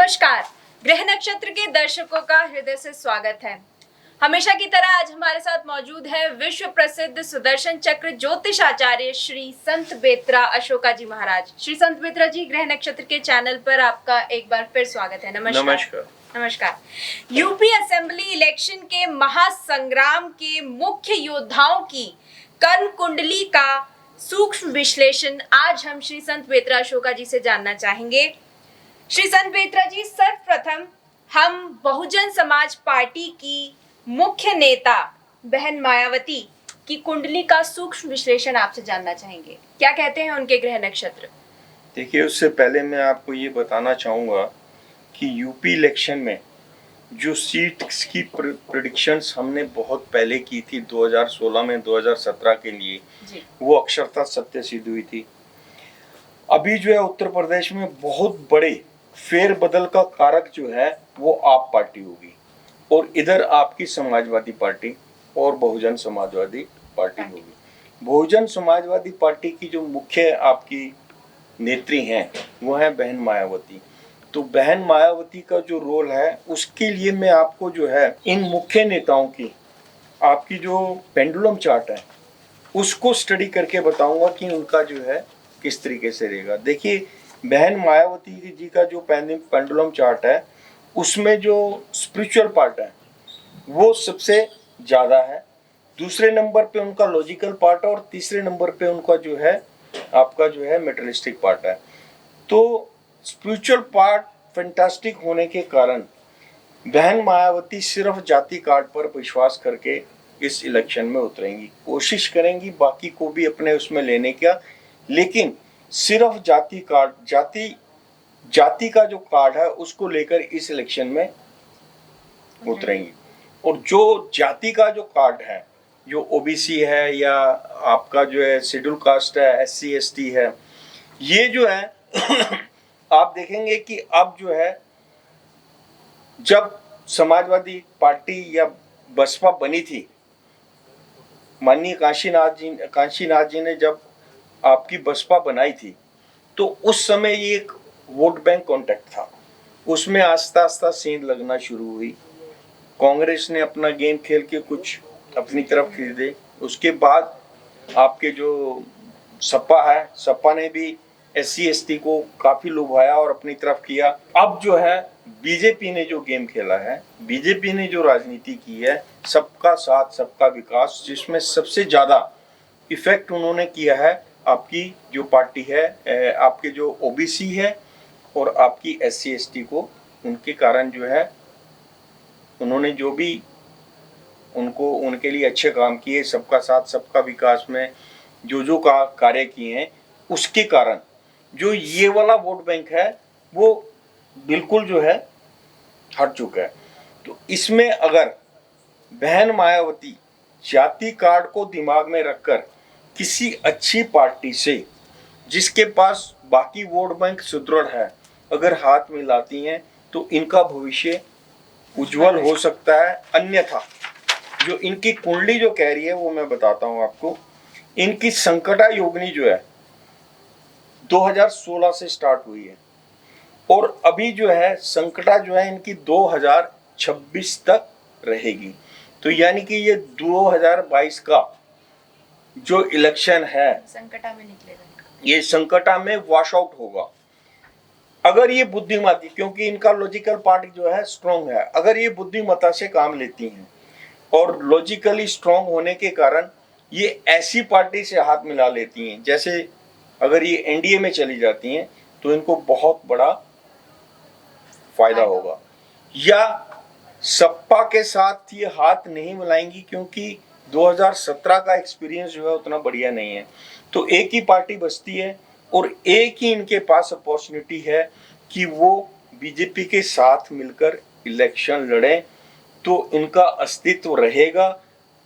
नमस्कार। ग्रह नक्षत्र के दर्शकों का हृदय से स्वागत है। हमेशा की तरह आज हमारे साथ मौजूद है विश्व प्रसिद्ध सुदर्शन चक्र ज्योतिष आचार्य श्री संत बेत्रा अशोका जी महाराज। श्री संत बेत्रा जी, ग्रह नक्षत्र के चैनल पर आपका एक बार फिर स्वागत है। नमस्कार। नमस्कार। यूपी असेंबली इलेक्शन के महासंग्राम के मुख्य योद्धाओं की कर्म कुंडली का सूक्ष्म विश्लेषण आज हम श्री संत बेत्रा अशोका जी से जानना चाहेंगे। श्री संत बेत्रा जी, सर्वप्रथम हम बहुजन समाज पार्टी की मुख्य नेता बहन मायावती की कुंडली का सूक्ष्म विश्लेषण आपसे जानना चाहेंगे। क्या कहते हैं उनके ग्रह नक्षत्र? देखिए, उससे पहले मैं आपको ये बताना चाहूँगा कि यूपी इलेक्शन में जो सीट्स की प्रेडिक्शंस हमने बहुत पहले की थी 2016 में 2017 के लिए जी। वो अक्षरशः सत्य सिद्ध हुई थी। अभी जो है उत्तर प्रदेश में बहुत बड़े फेरबदल का कारक जो है वो आप पार्टी होगी और इधर आपकी समाजवादी पार्टी और बहुजन समाजवादी पार्टी होगी। बहुजन समाजवादी पार्टी की जो मुख्य आपकी नेत्री हैं वो है बहन मायावती। तो बहन मायावती का जो रोल है उसके लिए मैं आपको जो है इन मुख्य नेताओं की आपकी जो पेंडुलम चार्ट है उसको स्टडी करके बताऊंगा कि उनका जो है किस तरीके से रहेगा। देखिए, बहन मायावती जी का जो पेंडुलम चार्ट है उसमें जो स्पिरिचुअल पार्ट है वो सबसे ज़्यादा है। दूसरे नंबर पे उनका लॉजिकल पार्ट है और तीसरे नंबर पे उनका जो है आपका जो है मेटलिस्टिक पार्ट है। तो स्पिरिचुअल पार्ट फैंटास्टिक होने के कारण बहन मायावती सिर्फ जाति कार्ड पर विश्वास करके इस इलेक्शन में उतरेंगी, कोशिश करेंगी बाकी को भी अपने उसमें लेने का, लेकिन सिर्फ जाति कार्ड जाति का जो कार्ड है उसको लेकर इस इलेक्शन में उतरेंगी। और जो जाति का जो कार्ड है, जो ओबीसी है या आपका जो है शेड्यूल कास्ट है, एससी एसटी है, ये जो है आप देखेंगे कि अब जो है जब समाजवादी पार्टी या बसपा बनी थी, माननीय काशीनाथ जी ने जब आपकी बसपा बनाई थी तो उस समय ये एक वोट बैंक कॉन्टेक्ट था। उसमें आस्ता आस्ता सेंध लगना शुरू हुई। कांग्रेस ने अपना गेम खेल के कुछ अपनी तरफ खरीदे। उसके बाद आपके जो सपा है, सपा ने भी एससी एसटी को काफी लुभाया और अपनी तरफ किया। अब जो है बीजेपी ने जो गेम खेला है, बीजेपी ने जो राजनीति की है, सबका साथ सबका विकास, जिसमें सबसे ज्यादा इफेक्ट उन्होंने किया है आपकी जो पार्टी है, आपके जो ओबीसी है और आपकी एससी एसटी को, उनके कारण जो है उन्होंने जो भी उनको उनके लिए अच्छे काम किए, सबका साथ सबका विकास में जो कार्य किए हैं, उसके कारण जो ये वाला वोट बैंक है वो बिल्कुल जो है हट चुका है। तो इसमें अगर बहन मायावती जाति कार्ड को दिमाग में रखकर किसी अच्छी पार्टी से जिसके पास बाकी वोट बैंक सुदृढ़ है अगर हाथ मिलाती हैं तो इनका भविष्य उज्जवल हो सकता है। अन्यथा जो इनकी कुंडली जो कह रही है वो मैं बताता हूं आपको। इनकी संकटा योगिनी जो है 2016 से स्टार्ट हुई है और अभी जो है संकटा जो है इनकी 2026 तक रहेगी। तो यानी कि ये 2022 का जो इलेक्शन है संकटा में निकलेगा, ये संकटा में वॉश आउट होगा। अगर ये बुद्धिमती, क्योंकि इनका लॉजिकल पार्ट जो है स्ट्रॉन्ग है, अगर ये बुद्धिमता से काम लेती हैं और लॉजिकली स्ट्रॉन्ग होने के कारण ये ऐसी पार्टी से हाथ मिला लेती हैं, जैसे अगर ये एनडीए में चली जाती हैं तो इनको बहुत बड़ा फायदा होगा। या सपा के साथ ये हाथ नहीं मिलाएंगी क्योंकि 2017 का एक्सपीरियंस जो है उतना बढ़िया नहीं है। तो एक ही पार्टी बचती है और एक ही इनके पास अपॉर्चुनिटी है कि वो बीजेपी के साथ मिलकर इलेक्शन लड़ें तो इनका अस्तित्व रहेगा।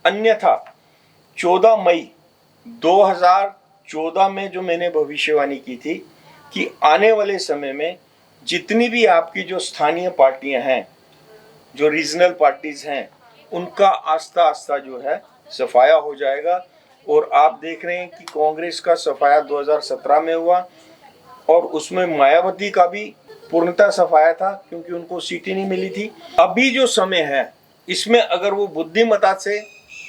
अन्यथा 14 मई 2014 में जो मैंने भविष्यवाणी की थी कि आने वाले समय में जितनी भी आपकी जो स्थानीय पार्टियां हैं, जो रीजनल पार्टीज हैं, उनका आस्ता आस्ता जो है सफाया हो जाएगा। और आप देख रहे हैं कि कांग्रेस का सफाया 2017 में हुआ और उसमें मायावती का भी पूर्णतः सफाया था क्योंकि उनको सीट ही नहीं मिली थी। अभी जो समय है इसमें अगर वो बुद्धिमत्ता से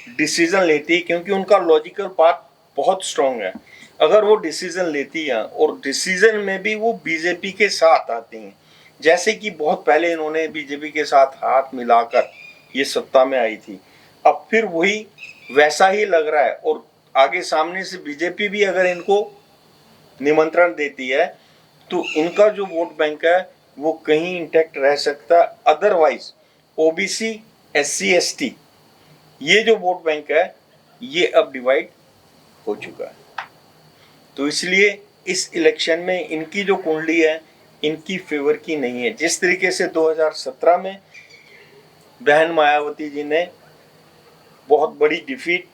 डिसीजन लेती, क्योंकि उनका लॉजिकल पार्ट बहुत स्ट्रांग है, अगर वो डिसीजन लेती है और डिसीजन में भी वो बीजेपी के साथ आती हैं, जैसे कि बहुत पहले इन्होंने बीजेपी के साथ हाथ मिलाकर ये सत्ता में आई थी, अब फिर वही वैसा ही लग रहा है। और आगे सामने से बीजेपी भी अगर इनको निमंत्रण देती है तो इनका जो वोट बैंक है वो कहीं इंटैक्ट रह सकता है। अदरवाइज ओबीसी, एससी, एसटी ये जो वोट बैंक है ये अब डिवाइड हो चुका है। तो इसलिए इस इलेक्शन में इनकी जो कुंडली है इनकी फेवर की नहीं है। जिस तरीके से 2017 में बहन मायावती जी ने बहुत बड़ी डिफीट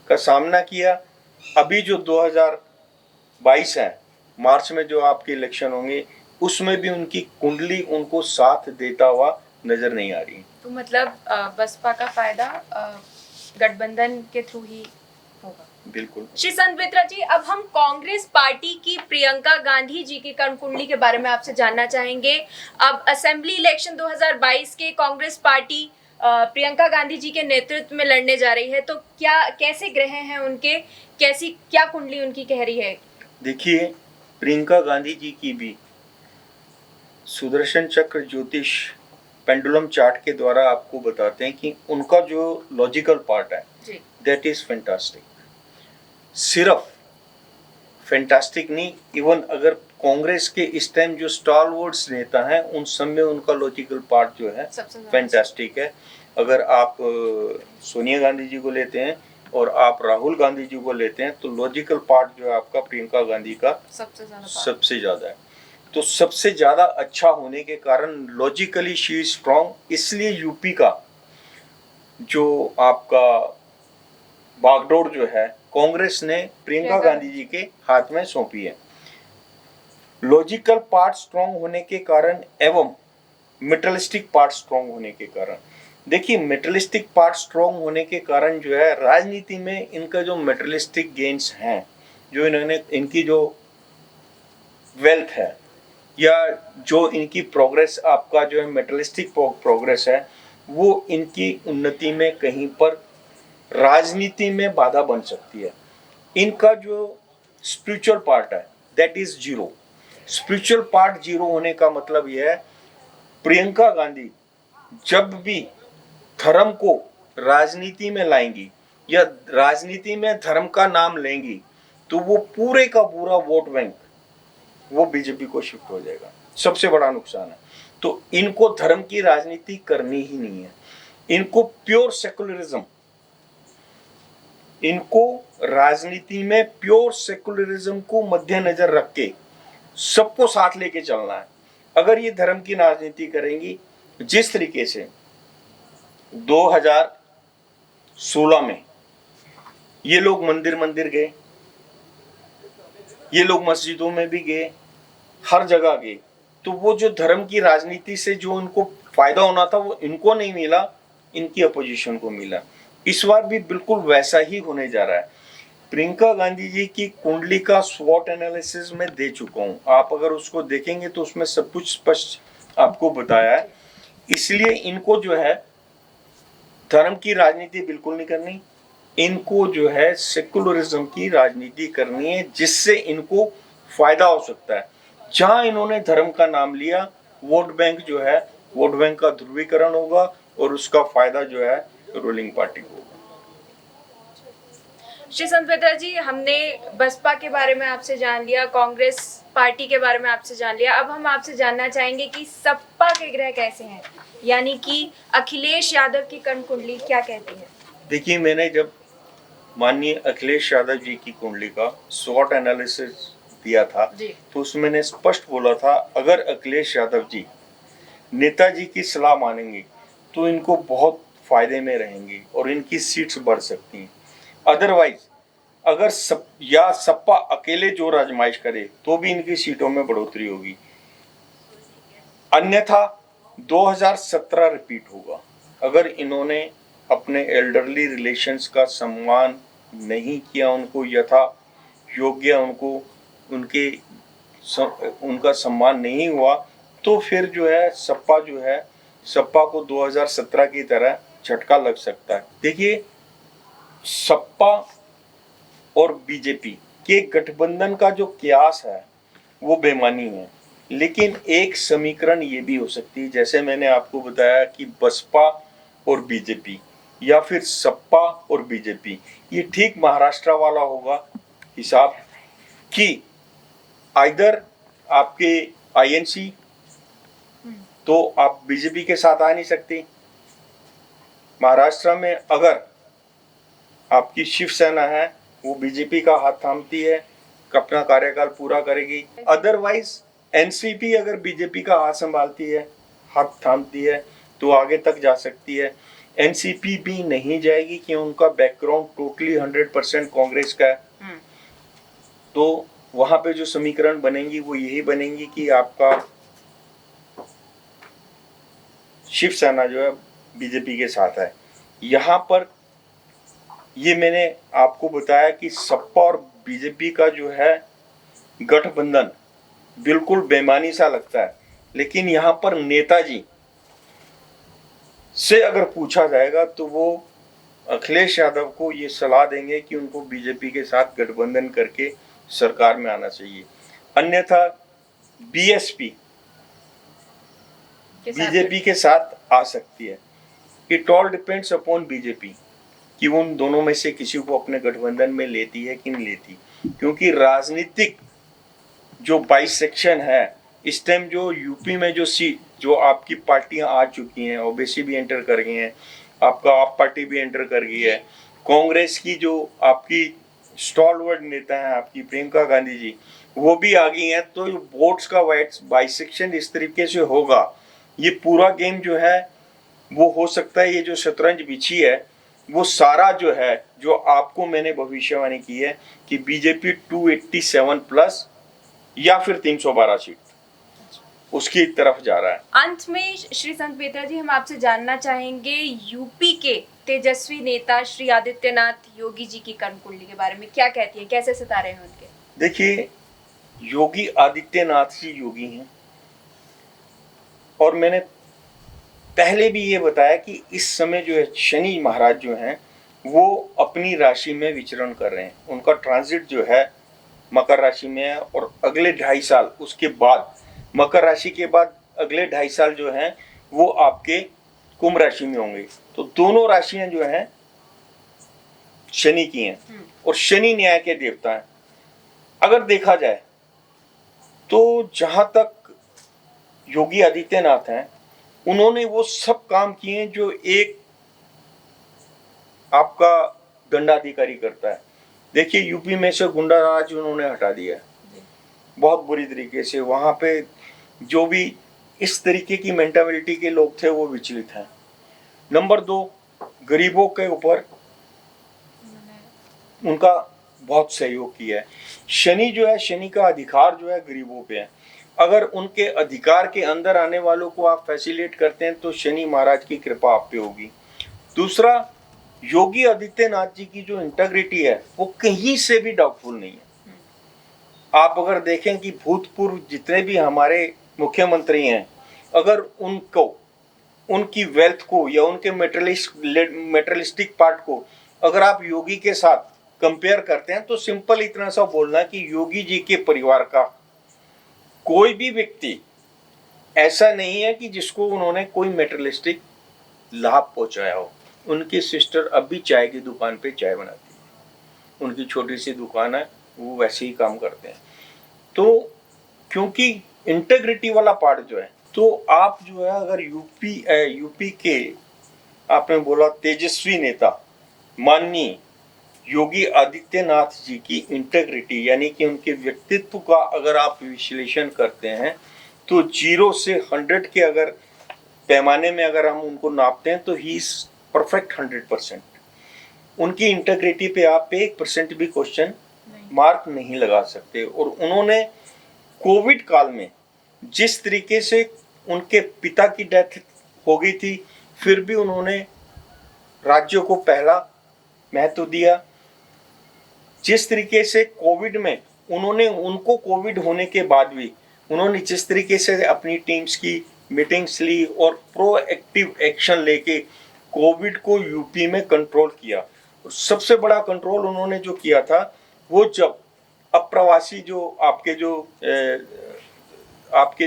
का सामना किया, अभी जो 2022 है मार्च में जो आपके इलेक्शन होंगे उसमें भी उनकी कुंडली उनको साथ देता हुआ नजर नहीं आ रही। तो मतलब बसपा का फायदा गठबंधन के थ्रू ही होगा। बिल्कुल। श्री संत बेत्रा जी, अब हम कांग्रेस पार्टी की प्रियंका गांधी जी की कर्मकुंडली के बारे में आपसे जानना चाहेंगे। अब असेंबली इलेक्शन 2022 के कांग्रेस पार्टी प्रियंका गांधी जी के नेतृत्व में लड़ने जा रही है, तो क्या कैसे ग्रह हैं उनके, कैसी क्या कुंडली उनकी कह रही है? देखिए, प्रियंका गांधी जी की भी सुदर्शन चक्र ज्योतिष पेंडुलम चार्ट के द्वारा आपको बताते हैं कि उनका जो लॉजिकल पार्ट है दैट इज फैंटास्टिक। सिर्फ फैंटास्टिक नहीं, इवन अगर कांग्रेस के इस टाइम जो स्टालवर्ड्स नेता हैं उन सब में उनका लॉजिकल पार्ट जो है फैंटास्टिक है। अगर आप सोनिया गांधी जी को लेते हैं और आप राहुल गांधी जी को लेते हैं तो लॉजिकल पार्ट जो है आपका प्रियंका गांधी का सबसे ज्यादा है। तो सबसे ज्यादा अच्छा होने के कारण लॉजिकली शी इज स्ट्रॉन्ग, इसलिए यूपी का जो आपका बागडोर जो है कांग्रेस ने प्रियंका गांधी जी के हाथ में सौंपी है। लॉजिकल पार्ट स्ट्रॉन्ग होने के कारण एवं मेटलिस्टिक पार्ट स्ट्रॉन्ग होने के कारण, देखिए मेटलिस्टिक पार्ट स्ट्रॉन्ग होने के कारण जो है राजनीति में इनका जो मेटलिस्टिक गेन्स हैं, जो इन्होंने इनकी जो वेल्थ है या जो इनकी प्रोग्रेस आपका जो है मेटलिस्टिक प्रोग्रेस है, वो इनकी उन्नति में कहीं पर राजनीति में बाधा बन सकती है। इनका जो स्पिरिचुअल पार्ट है that is zero. Spiritual part zero होने का मतलब यह है प्रियंका गांधी जब भी धर्म को राजनीति में लाएंगी या राजनीति में धर्म का नाम लेंगी तो वो पूरे का पूरा वोट बैंक वो बीजेपी को शिफ्ट हो जाएगा। सबसे बड़ा नुकसान है। तो इनको धर्म की राजनीति करनी ही नहीं है। इनको प्योर सेकुलरिज्म, इनको राजनीति में प्योर सेकुलरिज्म को मद्देनजर रख के सबको साथ लेके चलना है। अगर ये धर्म की राजनीति करेंगी, जिस तरीके से 2016 में ये लोग मंदिर मंदिर गए, ये लोग मस्जिदों में भी गए, हर जगह गए, तो वो जो धर्म की राजनीति से जो उनको फायदा होना था वो इनको नहीं मिला, इनकी अपोजिशन को मिला। इस बार भी बिल्कुल वैसा ही होने जा रहा है। प्रियंका गांधी जी की कुंडली का स्वॉट एनालिसिस में दे चुका हूं, आप अगर उसको देखेंगे तो उसमें सब कुछ स्पष्ट आपको बताया है। इसलिए इनको जो है धर्म की राजनीति बिल्कुल नहीं करनी, इनको जो है सेकुलरिज्म की राजनीति करनी है, जिससे इनको फायदा हो सकता है। जहां इन्होंने धर्म का नाम लिया, वोट बैंक जो है वोट बैंक का ध्रुवीकरण होगा और उसका फायदा जो है रूलिंग पार्टी को होगा। श्री संत बेत्रा जी, हमने बसपा के बारे में आपसे जान लिया, कांग्रेस पार्टी के बारे में आपसे जान लिया, अब हम आपसे जानना चाहेंगे कि सपा के ग्रह कैसे हैं, यानी कि अखिलेश यादव की कर्म कुंडली क्या कहती है? देखिए, मैंने जब माननीय अखिलेश यादव जी की कुंडली का स्वॉट एनालिसिस दिया था तो उसमें मैंने स्पष्ट बोला था अगर अखिलेश यादव जी नेताजी की सलाह मानेंगे तो इनको बहुत फायदे में रहेंगे और इनकी सीट्स बढ़ सकती हैं। अदरवाइज अगर सपा अकेले जो आजमाइश करे तो भी इनकी सीटों में बढ़ोतरी होगी। अन्यथा 2017 रिपीट होगा। अगर इन्होंने अपने एल्डरली रिलेशंस का सम्मान नहीं किया, उनको यथा योग्य उनका सम्मान नहीं हुआ, तो फिर जो है सपा को 2017 की तरह झटका लग सकता है। देखिए, सपा और बीजेपी के गठबंधन का जो कयास है वो बेमानी है, लेकिन एक समीकरण ये भी हो सकती है, जैसे मैंने आपको बताया कि बसपा और बीजेपी या फिर सपा और बीजेपी, ये ठीक महाराष्ट्र वाला होगा हिसाब कि आइदर आपके आईएनसी, तो आप बीजेपी के साथ आ नहीं सकते। महाराष्ट्र में अगर आपकी शिवसेना है वो बीजेपी का हाथ थामती है, अपना कार्यकाल पूरा करेगी। अदरवाइज एनसीपी अगर बीजेपी का हाथ थामती है तो आगे तक जा सकती है। एनसीपी भी नहीं जाएगी कि उनका बैकग्राउंड टोटली 100% कांग्रेस का है। तो वहां पे जो समीकरण बनेंगी वो यही बनेंगी कि आपका शिवसेना जो है बीजेपी के साथ है। यहाँ पर ये मैंने आपको बताया कि सपा और बीजेपी का जो है गठबंधन बिल्कुल बेमानी सा लगता है, लेकिन यहाँ पर नेताजी से अगर पूछा जाएगा तो वो अखिलेश यादव को ये सलाह देंगे कि उनको बीजेपी के साथ गठबंधन करके सरकार में आना चाहिए, अन्यथा बीएसपी बीजेपी के साथ आ सकती है। It all depends upon BJP कि उन दोनों में से किसी को अपने गठबंधन में लेती है कि नहीं लेती, क्योंकि राजनीतिक जो बाइसेक्शन है इस टाइम, जो यूपी में जो आपकी पार्टियां आ चुकी हैं, ओबीसी भी एंटर कर गई हैं, आपका आप पार्टी भी एंटर कर गई है, कांग्रेस की जो आपकी स्टॉलवर्ड नेता है आपकी प्रियंका गांधी जी वो भी आ गई हैं, तो वोट्स का बाइसेक्शन इस तरीके से होगा। ये पूरा गेम जो है वो हो सकता है, ये जो शतरंज बिछी है वो सारा जो है, जो आपको मैंने भविष्यवाणी की है कि बीजेपी 287 प्लस या फिर 312 सीट उसकी तरफ जा रहा है। अंत में श्री संत बेत्रा जी, हम आपसे जानना चाहेंगे यूपी के तेजस्वी नेता श्री आदित्यनाथ योगी जी की कर्मकुंडली के बारे में क्या कहती है, कैसे सितारे हैं उनके? देखिए, योगी आदित्यनाथ जी योगी हैं, और मैंने पहले भी ये बताया कि इस समय जो है शनि महाराज जो हैं वो अपनी राशि में विचरण कर रहे हैं। उनका ट्रांजिट जो है मकर राशि में है, और अगले 2.5 साल उसके बाद, मकर राशि के बाद अगले 2.5 साल जो हैं वो आपके कुंभ राशि में होंगे। तो दोनों राशियां जो हैं शनि की हैं, और शनि न्याय के देवता हैं। अगर देखा जाए तो जहां तक योगी आदित्यनाथ हैं, उन्होंने वो सब काम किए जो एक आपका दंडाधिकारी करता है। देखिए, यूपी में से गुंडा राज उन्होंने हटा दिया है बहुत बुरी तरीके से। वहां पे जो भी इस तरीके की मेंटालिटी के लोग थे वो विचलित हैं। नंबर 2, गरीबों के ऊपर उनका बहुत सहयोग किया है। शनि जो है, शनि का अधिकार जो है गरीबों पे है। अगर उनके अधिकार के अंदर आने वालों को आप फैसिलिटेट करते हैं तो शनि महाराज की कृपा आप पे होगी। दूसरा, योगी आदित्यनाथ जी की जो इंटेग्रिटी है वो कहीं से भी डाउटफुल नहीं है। आप अगर देखें कि भूतपूर्व जितने भी हमारे मुख्यमंत्री हैं, अगर उनको उनकी वेल्थ को या उनके मेटेरियलिस्टिक पार्ट को अगर आप योगी के साथ कंपेयर करते हैं तो सिंपल इतना सा बोलना कि योगी जी के परिवार का कोई भी व्यक्ति ऐसा नहीं है कि जिसको उन्होंने कोई मेटेरियलिस्टिक लाभ पहुंचाया हो। उनकी सिस्टर अब भी चाय की दुकान पे चाय बनाती है, उनकी छोटी सी दुकान है, वो वैसे ही काम करते हैं। तो क्योंकि इंटेग्रिटी वाला पार्ट जो है, तो आप जो है अगर यूपी के आपने बोला तेजस्वी नेता माननीय योगी आदित्यनाथ जी की इंटेग्रिटी यानी कि उनके व्यक्तित्व का अगर आप विश्लेषण करते हैं तो 0 से 100 के अगर पैमाने में अगर हम उनको नापते हैं तो ही इज परफेक्ट 100%। उनकी इंटेग्रिटी पे आप 1% भी क्वेश्चन मार्क नहीं लगा सकते। और उन्होंने कोविड काल में जिस तरीके से उनके पिता की डेथ हो गई थी, फिर भी उन्होंने राज्यों को पहला महत्व दिया। जिस तरीके से कोविड में उनको कोविड होने के बाद भी उन्होंने जिस तरीके से अपनी टीम्स की मीटिंग्स ली और प्रोएक्टिव एक्शन लेके कोविड को यूपी में कंट्रोल किया। सबसे बड़ा कंट्रोल उन्होंने जो किया था वो जब अप्रवासी जो आपके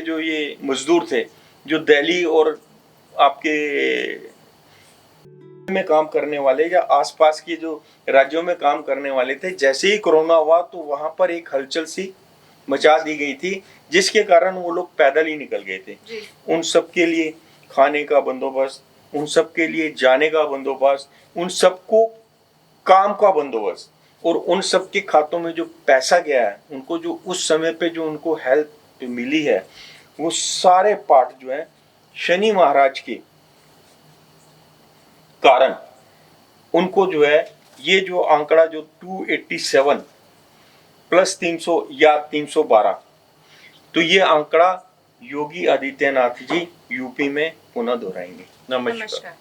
जो ये मजदूर थे जो दिल्ली और आपके में काम करने वाले या आसपास के जो राज्यों में काम करने वाले थे, जैसे ही कोरोना हुआ तो वहां पर एक हलचल सी मचा दी गई थी जिसके कारण वो लोग पैदल ही निकल गए थे। उन सब के लिए खाने का बंदोबस्त, उन सब के लिए जाने का बंदोबस्त, उन सबको काम का बंदोबस्त और उन सब के खातों में जो पैसा गया है, उनको जो उस समय पे जो उनको हेल्प मिली है, वो सारे पार्ट जो है शनि महाराज के कारण उनको जो है ये जो आंकड़ा जो 287 प्लस 300 या 312, तो ये आंकड़ा योगी आदित्यनाथ जी यूपी में पुनः दोहराएंगे। नमस्कार।